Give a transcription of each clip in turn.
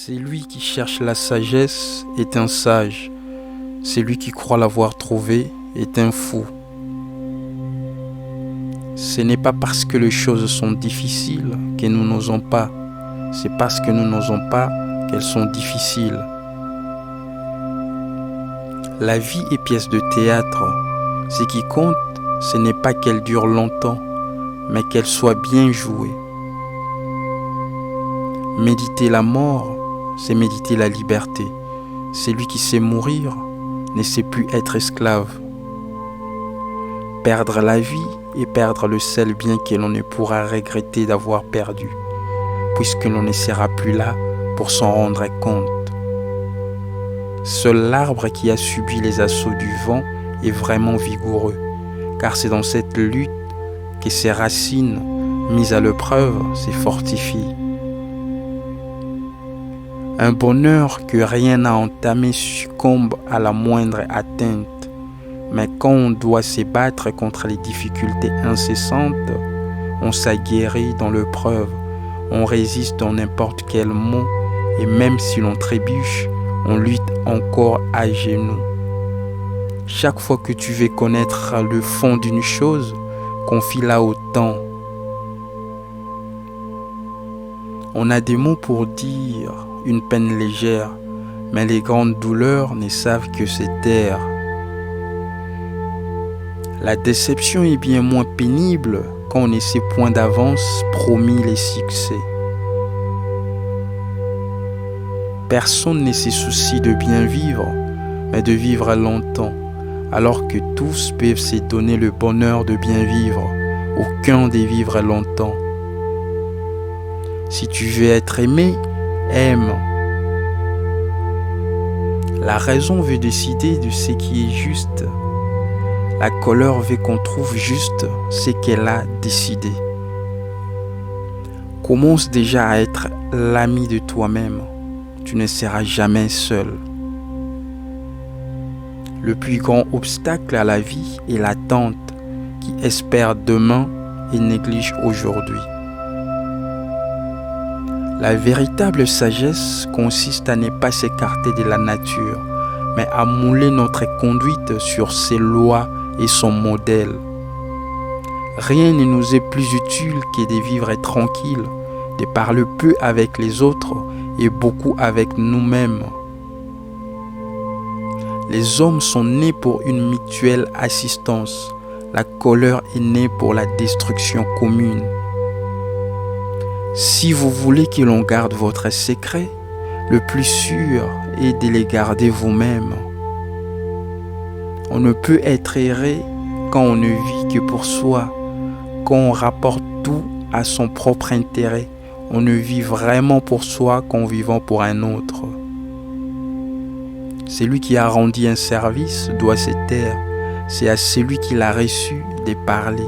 Celui qui cherche la sagesse est un sage. Celui qui croit l'avoir trouvée est un fou. Ce n'est pas parce que les choses sont difficiles que nous n'osons pas. C'est parce que nous n'osons pas qu'elles sont difficiles. La vie est pièce de théâtre. Ce qui compte, ce n'est pas qu'elle dure longtemps, mais qu'elle soit bien jouée. Méditer la mort, c'est méditer la liberté. Celui qui sait mourir ne sait plus être esclave. Perdre la vie et perdre le seul bien que l'on ne pourra regretter d'avoir perdu, puisque l'on ne sera plus là pour s'en rendre compte. Seul l'arbre qui a subi les assauts du vent est vraiment vigoureux, car c'est dans cette lutte que ses racines, mises à l'épreuve, se fortifient. Un bonheur que rien n'a entamé succombe à la moindre atteinte. Mais quand on doit se battre contre les difficultés incessantes, on s'aguerrit dans l'épreuve, on résiste dans n'importe quel mot, et même si l'on trébuche, on lutte encore à genoux. Chaque fois que tu veux connaître le fond d'une chose, confie-la au temps. On a des mots pour dire une peine légère, mais les grandes douleurs ne savent que se taire. La déception est bien moins pénible quand on ne sait point d'avance promis les succès. Personne ne se soucie de bien vivre, mais de vivre longtemps, alors que tous peuvent se donner le bonheur de bien vivre, aucun de vivre longtemps. Si tu veux être aimé, aime. La raison veut décider de ce qui est juste. La colère veut qu'on trouve juste ce qu'elle a décidé. Commence déjà à être l'ami de toi-même. Tu ne seras jamais seul. Le plus grand obstacle à la vie est l'attente qui espère demain et néglige aujourd'hui. La véritable sagesse consiste à ne pas s'écarter de la nature, mais à mouler notre conduite sur ses lois et son modèle. Rien ne nous est plus utile que de vivre tranquille, de parler peu avec les autres et beaucoup avec nous-mêmes. Les hommes sont nés pour une mutuelle assistance. La colère est née pour la destruction commune. Si vous voulez que l'on garde votre secret, le plus sûr est de les garder vous-même. On ne peut être erré quand on ne vit que pour soi, quand on rapporte tout à son propre intérêt. On ne vit vraiment pour soi qu'en vivant pour un autre. Celui qui a rendu un service doit se taire. C'est à celui qui l'a reçu de parler.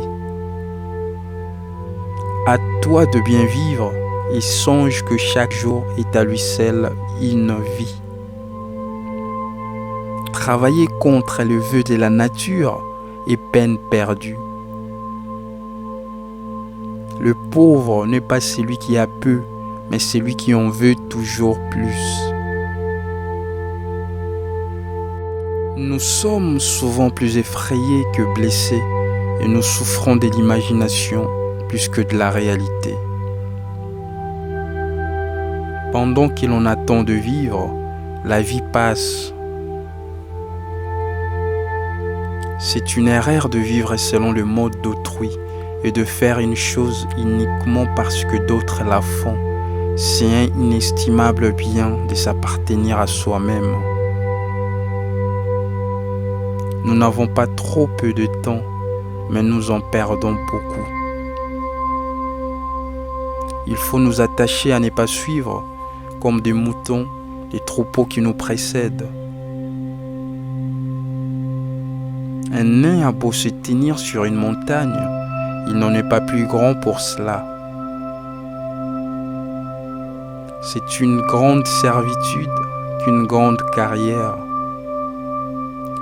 À toi de bien vivre et songe que chaque jour est à lui seul une vie. Travailler contre le vœu de la nature est peine perdue. Le pauvre n'est pas celui qui a peu, mais celui qui en veut toujours plus. Nous sommes souvent plus effrayés que blessés et nous souffrons de l'imagination plus que de la réalité. Pendant que l'on attend de vivre, la vie passe. C'est une erreur de vivre selon le mode d'autrui et de faire une chose uniquement parce que d'autres la font. C'est un inestimable bien de s'appartenir à soi-même. Nous n'avons pas trop peu de temps, mais nous en perdons beaucoup. Il faut nous attacher à ne pas suivre, comme des moutons, les troupeaux qui nous précèdent. Un nain a beau se tenir sur une montagne, il n'en est pas plus grand pour cela. C'est une grande servitude qu'une grande carrière.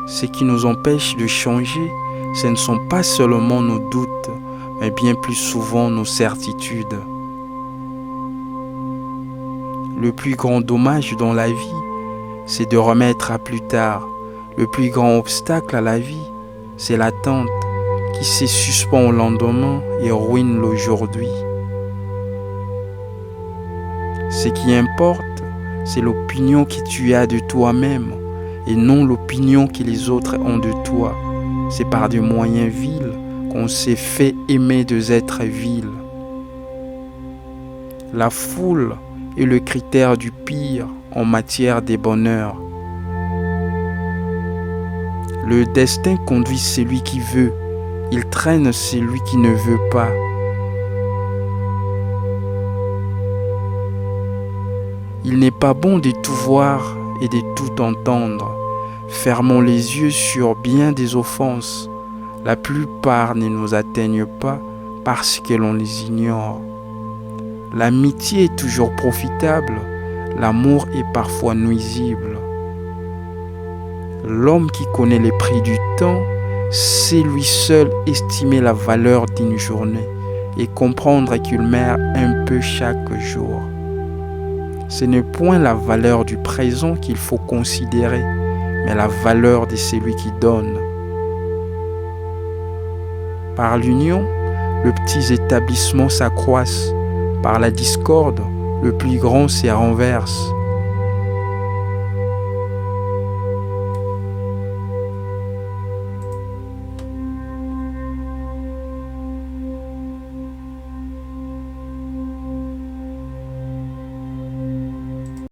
Ce qui nous empêche de changer, ce ne sont pas seulement nos doutes, mais bien plus souvent nos certitudes. Le plus grand dommage dans la vie, c'est de remettre à plus tard. Le plus grand obstacle à la vie, c'est l'attente qui se suspend au lendemain et ruine l'aujourd'hui. Ce qui importe, c'est l'opinion que tu as de toi-même et non l'opinion que les autres ont de toi. C'est par des moyens vils qu'on s'est fait aimer des êtres vils. La foule est le critère du pire en matière de bonheur. Le destin conduit celui qui veut, il traîne celui qui ne veut pas. Il n'est pas bon de tout voir et de tout entendre. Fermons les yeux sur bien des offenses. La plupart ne nous atteignent pas parce que l'on les ignore. L'amitié est toujours profitable, l'amour est parfois nuisible. L'homme qui connaît les prix du temps, c'est lui seul estimer la valeur d'une journée et comprendre qu'il meurt un peu chaque jour. Ce n'est point la valeur du présent qu'il faut considérer, mais la valeur de celui qui donne. Par l'union, les petits établissements s'accroissent. Par la discorde, le plus grand s'y renverse.